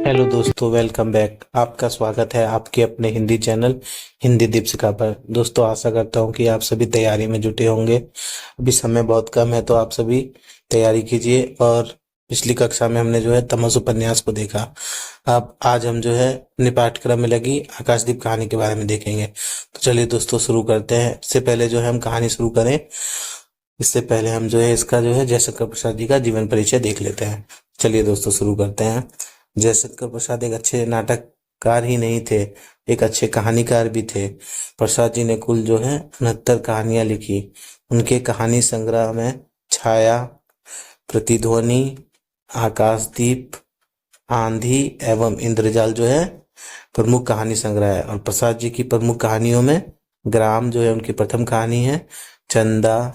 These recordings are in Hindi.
हेलो दोस्तों, वेलकम बैक। आपका स्वागत है आपके अपने हिंदी चैनल हिंदी दीपिका पर। दोस्तों, आशा करता हूं कि आप सभी तैयारी में जुटे होंगे। अभी समय बहुत कम है तो आप सभी तैयारी कीजिए। और पिछली कक्षा में हमने जो है तमस उपन्यास को देखा। अब आज हम जो है अपने पाठ्यक्रम में लगी आकाशदीप कहानी के बारे में देखेंगे। तो चलिए दोस्तों, शुरू करते हैं। इससे पहले जो है हम कहानी शुरू करें, इससे पहले हम जो है इसका जो है जयशंकर प्रसाद जी का जीवन परिचय देख लेते हैं। चलिए दोस्तों, शुरू करते हैं। जयशंकर प्रसाद एक अच्छे नाटककार ही नहीं थे, एक अच्छे कहानीकार भी थे। प्रसाद जी ने कुल जो है 69 कहानियां लिखी। उनके कहानी संग्रह में छाया, प्रतिध्वनि, आकाशदीप, आंधी एवं इंद्रजाल जो है प्रमुख कहानी संग्रह है। और प्रसाद जी की प्रमुख कहानियों में ग्राम जो है उनकी प्रथम कहानी है। चंदा,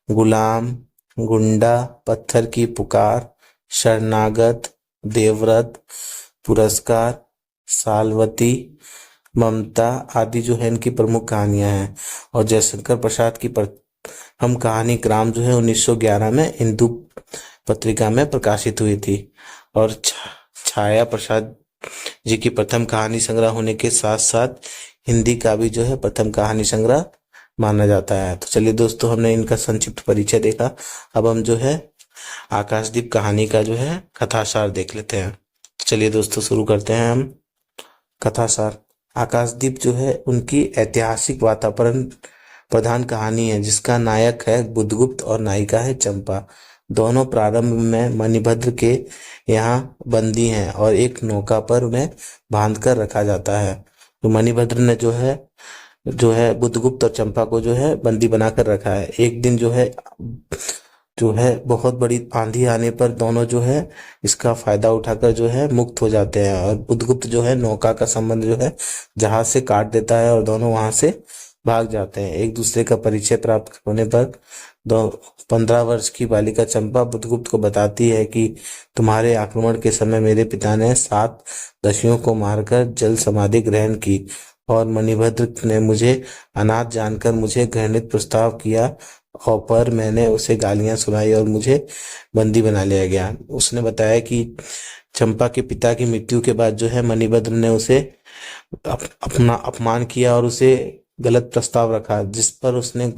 गुलाम, गुंडा, पत्थर की पुकार, शरणागत, देवव्रत, पुरस्कार, सालवती, ममता आदि जो है इनकी प्रमुख कहानियां हैं। और जयशंकर प्रसाद की प्रथम कहानी ग्राम जो है 1911 में हिंदू पत्रिका में प्रकाशित हुई थी। और छाया प्रसाद जी की प्रथम कहानी संग्रह होने के साथ साथ हिंदी का भी जो है प्रथम कहानी संग्रह माना जाता है। तो चलिए दोस्तों, हमने इनका संक्षिप्त परिचय देखा। अब हम जो है आकाशदीप कहानी का जो है कथासार देख लेते हैं। तो चलिए दोस्तों, शुरू करते हैं हम। कथासार। आकाशदीप जो है उनकी ऐतिहासिक वातावरण प्रधान कहानी है, जिसका नायक है बुधगुप्त और नायिका है चंपा। दोनों प्रारंभ में मणिभद्र के यहाँ बंदी हैं और एक नौका पर उन्हें बांध कर रखा जाता है। तो मणिभद्र ने जो है बुधगुप्त और चंपा को जो है बंदी बनाकर रखा है। एक दिन जो है बहुत बड़ी आंधी आने पर दोनों जो है इसका फायदा उठाकर जो है मुक्त हो जाते हैं। और बुधगुप्त जो है नौका का संबंध जो है जहाज से काट देता है और दोनों वहां से भाग जाते हैं। एक दूसरे का परिचय प्राप्त होने पर 15 वर्ष की बालिका चंपा बुधगुप्त को बताती है कि तुम्हारे आक्रमण के समय मेरे पिता ने 7 दस्युओं को मारकर जल समाधि ग्रहण की और मणिभद्र ने मुझे अनाथ जानकर मुझे घृणित प्रस्ताव किया, और पर मैंने उसे गालियां सुनाई और मुझे बंदी बना लिया गया। उसने बताया कि चंपा के पिता की मृत्यु के बाद जो है मणिभद्र ने उसे अपना अपमान किया और उसे गलत प्रस्ताव रखा, जिस पर उसने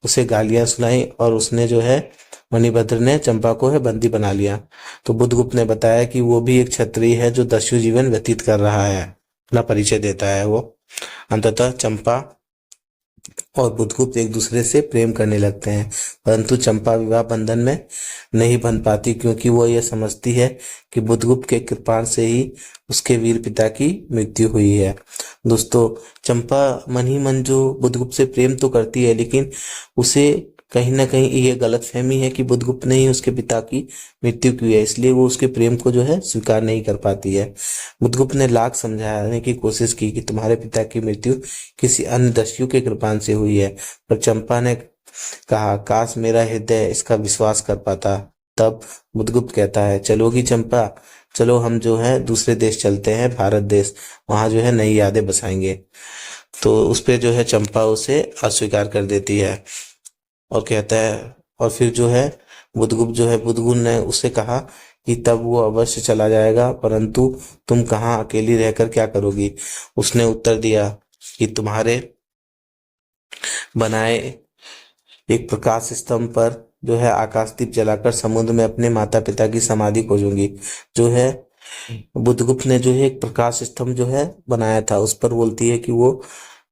उसे गालियां सुनाई और उसने जो है मणिभद्र ने चंपा को है बंदी बना लिया। तो बुधगुप्त ने बताया कि वो भी एक क्षत्रिय है जो दस्यु जीवन व्यतीत कर रहा है। अपना परिचय देता है वो। अंततः चंपा और बुधगुप्त एक दूसरे से प्रेम करने लगते हैं, परंतु चंपा विवाह बंधन में नहीं बंध पाती, क्योंकि वो ये समझती है कि बुधगुप्त के कृपाण से ही उसके वीर पिता की मृत्यु हुई है। दोस्तों, चंपा मन ही मन जो बुधगुप्त से प्रेम तो करती है, लेकिन उसे कहीं ना कहीं ये गलतफहमी है कि बुधगुप्त ने ही उसके पिता की मृत्यु की है, इसलिए वो उसके प्रेम को जो है स्वीकार नहीं कर पाती है। बुधगुप्त ने लाख समझाने की कोशिश की कि तुम्हारे पिता की मृत्यु किसी अन्य दस्यु के कृपाण से हुई है, पर चंपा ने कहा काश मेरा हृदय इसका विश्वास कर पाता। तब बुधगुप्त कहता है, चलोगी चंपा, चलो हम जो है दूसरे देश चलते हैं, भारत देश, वहां जो है नई यादें बसाएंगे। तो उस पे जो है चंपा उसे अस्वीकार कर देती है और कहता है, और फिर जो है बुधगुप्त ने उसे कहा कि तब वो अवश्य चला जाएगा, परंतु तुम कहाँ अकेली रहकर क्या करोगी। उसने उत्तर दिया कि तुम्हारे बनाए एक प्रकाश स्तंभ पर जो है आकाशदीप जलाकर समुद्र में अपने माता पिता की समाधि खोजूंगी। जो है बुधगुप्त ने जो है एक प्रकाश स्तंभ जो है बनाया था, उस पर बोलती है कि वो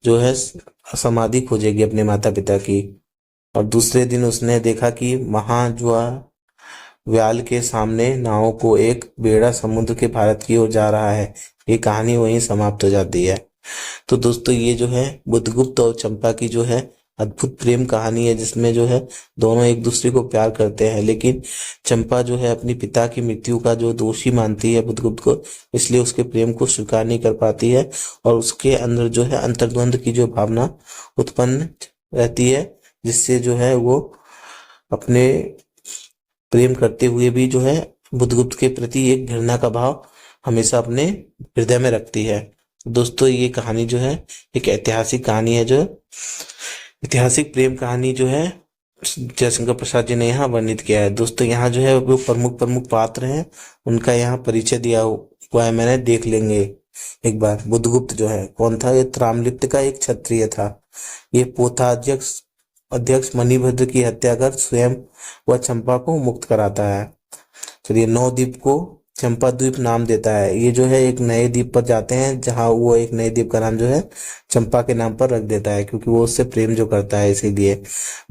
जो है समाधि खोजेगी अपने माता पिता की। और दूसरे दिन उसने देखा कि व्याल के सामने नाव को एक बेड़ा समुद्र के भारत की ओर जा रहा है। ये कहानी वहीं समाप्त हो जाती है। तो दोस्तों, ये जो है बुधगुप्त और चंपा की जो है अद्भुत प्रेम कहानी है, जिसमें जो है दोनों एक दूसरे को प्यार करते हैं, लेकिन चंपा जो है अपनी पिता की मृत्यु का जो दोषी मानती है बुधगुप्त को, इसलिए उसके प्रेम को स्वीकार नहीं कर पाती है और उसके अंदर जो है अंतर्द्वंद की जो भावना उत्पन्न रहती है, जिससे जो है वो अपने प्रेम करते हुए भी जो है बुधगुप्त के प्रति एक घृणा का भाव हमेशा अपने हृदय में रखती है। दोस्तों, ये कहानी जो है एक ऐतिहासिक कहानी है, जो ऐतिहासिक प्रेम कहानी जो है जयशंकर प्रसाद जी ने यहाँ वर्णित किया है। दोस्तों, यहाँ जो है वो प्रमुख पात्र हैं, उनका यहाँ परिचय वो है मैंने देख लेंगे एक बार। बुधगुप्त जो है कौन था? ये ताम्रलिप्त का एक क्षत्रिय था। ये पोथाध्यक्ष अध्यक्ष मणिभद्र की हत्या कर स्वयं वह चंपा को मुक्त कराता है। चलिए, नवद्वीप को चंपा द्वीप नाम देता है। ये जो है एक नए द्वीप पर जाते हैं, जहां वो एक नए द्वीप का नाम जो है चंपा के नाम पर रख देता है, क्योंकि वो उससे प्रेम जो करता है इसीलिए।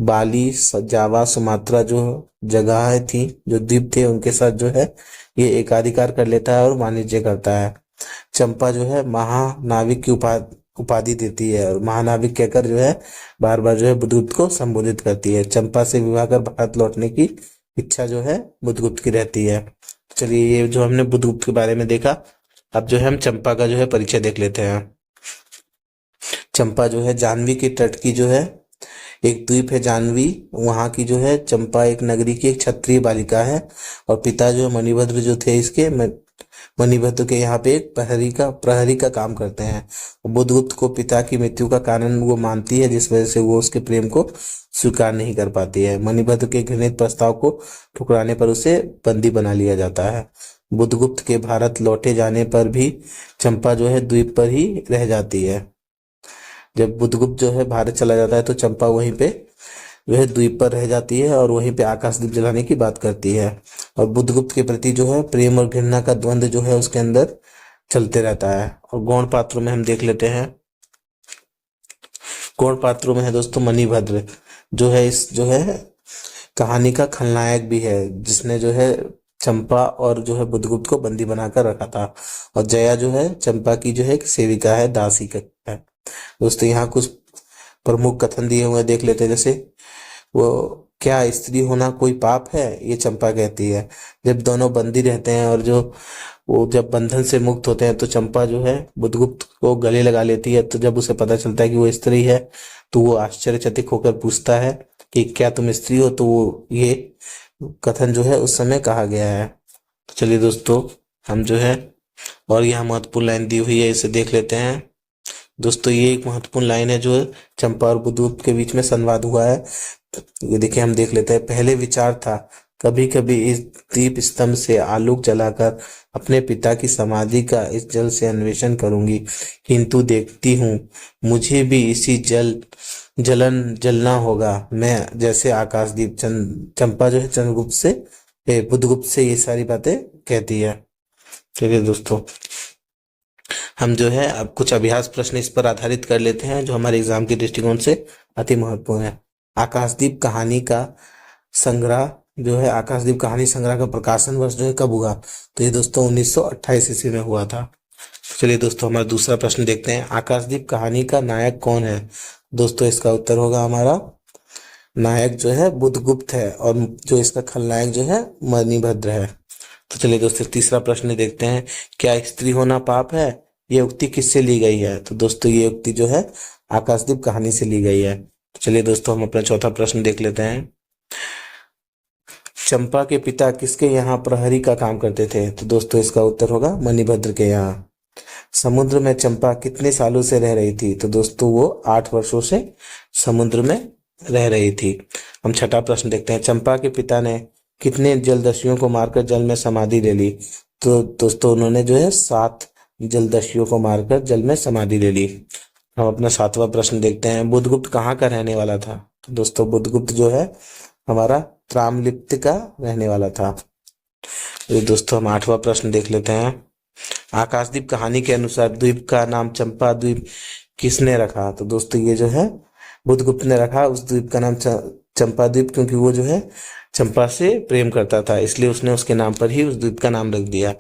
बाली, जावा, सुमात्रा जो जगह थी, जो द्वीप थे, उनके साथ जो है ये एकाधिकार कर लेता है और वाणिज्य करता है। चंपा जो है महानाविक की उपाधि देती है, और महानाविक कहकर जो है बार बार जो है बुधगुप्त को संबोधित करती है। चंपा से विवाह कर भारत लौटने की इच्छा जो है बुधगुप्त की रहती है। चलिए, ये जो हमने बुधगुप्त के बारे में देखा, अब जो है हम चंपा का जो है परिचय देख लेते हैं। चंपा जो है जाह्नवी के तट की जो है एक द्वीप है जाह्नवी, वहां की जो है चंपा एक नगरी की एक क्षत्रिय बालिका है। और पिता जो मणिभद्र जो थे इसके मणिभद्र के यहाँ पे एक प्रहरी का काम करते हैं। बुधगुप्त को पिता की मृत्यु का कारण वो मानती है, जिस वजह से वो उसके प्रेम को स्वीकार नहीं कर पाती है। मणिभद्र के घृणित प्रस्ताव को ठुकराने पर उसे बंदी बना लिया जाता है। बुधगुप्त के भारत लौटे जाने पर भी चंपा जो है द्वीप पर ही रह जाती है। जब बुधगुप्त जो है भारत चला जाता है तो चंपा वहीं पे जो है द्वीप पर रह जाती है और वहीं पे आकाशदीप जलाने की बात करती है। और बुधगुप्त के प्रति जो है प्रेम और घृणा का द्वंद्व जो है उसके अंदर चलते रहता है। और गौण पात्रों में हम देख लेते हैं। गौण पात्रों में है दोस्तों मणिभद्र, जो है इस जो है कहानी का खलनायक भी है, जिसने जो है चंपा और जो है बुधगुप्त को बंदी बनाकर रखा था। और जया जो है चंपा की जो है एक सेविका है, दासी है। दोस्तों, यहाँ कुछ प्रमुख कथन दिए हुए देख लेते हैं। जैसे वो क्या स्त्री होना कोई पाप है, ये चंपा कहती है। जब दोनों बंदी रहते हैं और जो वो जब बंधन से मुक्त होते हैं तो चंपा जो है बुधगुप्त को गले लगा लेती है। तो जब उसे पता चलता है कि वो स्त्री है तो वो आश्चर्यचकित होकर पूछता है कि क्या तुम स्त्री हो? तो वो ये कथन जो है उस समय कहा गया है। तो चलिए दोस्तों, हम जो है और यहाँ महत्वपूर्ण लाइन दी हुई है, इसे देख लेते हैं। दोस्तों, ये एक महत्वपूर्ण लाइन है जो चंपा और बुधगुप्त के बीच में संवाद हुआ है। ये देखिए, हम देख लेते हैं। पहले विचार था कभी कभी इस दीप स्तंभ से आलोक जलाकर अपने पिता की समाधि का इस जल से अन्वेषण करूंगी, किंतु देखती हूँ मुझे भी इसी जलना होगा। मैं जैसे आकाशदीप। चंपा जो है चंद्रगुप्त से बुधगुप्त से ये सारी बातें कहती है। चलिए दोस्तों, हम जो है अब कुछ अभ्यास प्रश्न इस पर आधारित कर लेते हैं, जो हमारे एग्जाम के दृष्टिकोण से अति महत्वपूर्ण है। आकाशदीप कहानी का संग्रह जो है, आकाशदीप कहानी संग्रह का प्रकाशन वर्ष जो है कब हुआ? तो ये दोस्तों 1928 ईस्वी में हुआ था। चलिए दोस्तों, हमारा दूसरा प्रश्न देखते हैं। आकाशदीप कहानी का नायक कौन है? दोस्तों, इसका उत्तर होगा हमारा नायक जो है बुधगुप्त है, और जो इसका खलनायक जो है मणिभद्र है। तो चलिए दोस्तों, तीसरा प्रश्न देखते हैं। क्या स्त्री होना पाप है? ये उक्ति किससे ली गई है? तो दोस्तों, ये उक्ति जो है आकाशदीप कहानी से ली गई है। तो चलिए दोस्तों, हम अपना चौथा प्रश्न देख लेते हैं। चंपा के पिता किसके यहाँ प्रहरी का काम करते थे? तो दोस्तों, इसका उत्तर होगा मणिभद्र के यहाँ। समुद्र में चंपा कितने सालों से रह रही थी? तो दोस्तों, वो 8 वर्षों से समुद्र में रह रही थी। हम छठा प्रश्न देखते हैं। चंपा के पिता ने कितने जलदस्युओं को मारकर जल में समाधि ले ली? तो दोस्तों, उन्होंने जो है 7 जलदस्युओं को मारकर जल में समाधि ले ली। हम अपना 7वां प्रश्न देखते हैं। बुधगुप्त कहाँ का रहने वाला था? तो दोस्तों, बुधगुप्त जो है हमारा ताम्रलिप्त का रहने वाला था। तो दोस्तों, हम 8वां प्रश्न देख लेते हैं। आकाशदीप कहानी के अनुसार द्वीप का नाम चंपा द्वीप किसने रखा? तो दोस्तों, ये जो है बुधगुप्त ने रखा उस द्वीप का नाम चंपा द्वीप, क्योंकि वो जो है चंपा से प्रेम करता था, इसलिए उसने उसके नाम पर ही उस द्वीप का नाम रख दिया।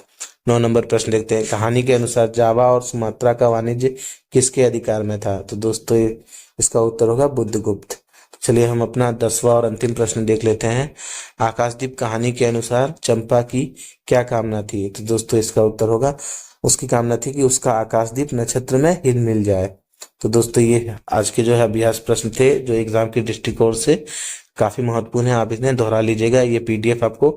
9 नंबर प्रश्न देखते हैं। कहानी के अनुसार जावा और सुमात्रा का वाणिज्य किसके अधिकार में था? तो दोस्तों, इसका उत्तर होगा बुधगुप्त। तो चलिए, हम अपना 10वां और अंतिम प्रश्न देख लेते हैं। आकाशदीप कहानी के अनुसार चंपा की क्या कामना थी? तो दोस्तों, इसका उत्तर होगा उसकी कामना थी कि उसका आकाशदीप नक्षत्र में हिल मिल जाए। तो दोस्तों, ये आज के जो है अभ्यास प्रश्न थे, जो एग्जाम के दृष्टिकोण से काफी महत्वपूर्ण है। आप इन्हें दोहरा लीजिएगा। ये पीडीएफ आपको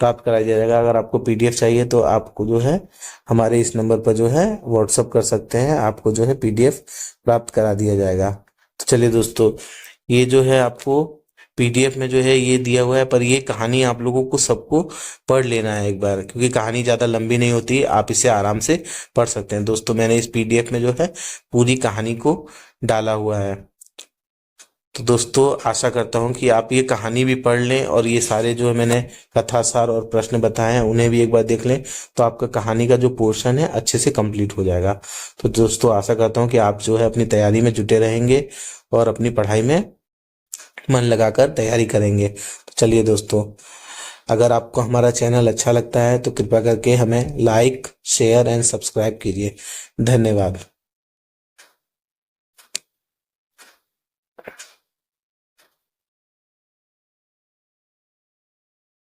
प्राप्त कराया जाएगा। अगर आपको पीडीएफ चाहिए तो आपको जो है हमारे इस नंबर पर जो है व्हाट्सअप कर सकते हैं, आपको जो है पीडीएफ प्राप्त करा दिया जाएगा। तो चलिए दोस्तों, ये जो है आपको पीडीएफ में जो है ये दिया हुआ है, पर ये कहानी आप लोगों को सबको पढ़ लेना है एक बार, क्योंकि कहानी ज़्यादा लंबी नहीं होती, आप इसे आराम से पढ़ सकते हैं। दोस्तों मैंने इस पीडीएफ में जो है पूरी कहानी को डाला हुआ है। तो दोस्तों आशा करता हूँ कि आप ये कहानी भी पढ़ लें और ये सारे जो है मैंने कथा सार और प्रश्न बताए हैं उन्हें भी एक बार देख लें, तो आपका कहानी का जो पोर्शन है अच्छे से कंप्लीट हो जाएगा। तो दोस्तों आशा करता हूँ कि आप जो है अपनी तैयारी में जुटे रहेंगे और अपनी पढ़ाई में मन लगाकर तैयारी करेंगे। तो चलिए दोस्तों, अगर आपको हमारा चैनल अच्छा लगता है तो कृपया करके हमें लाइक, शेयर एंड सब्सक्राइब कीजिए। धन्यवाद।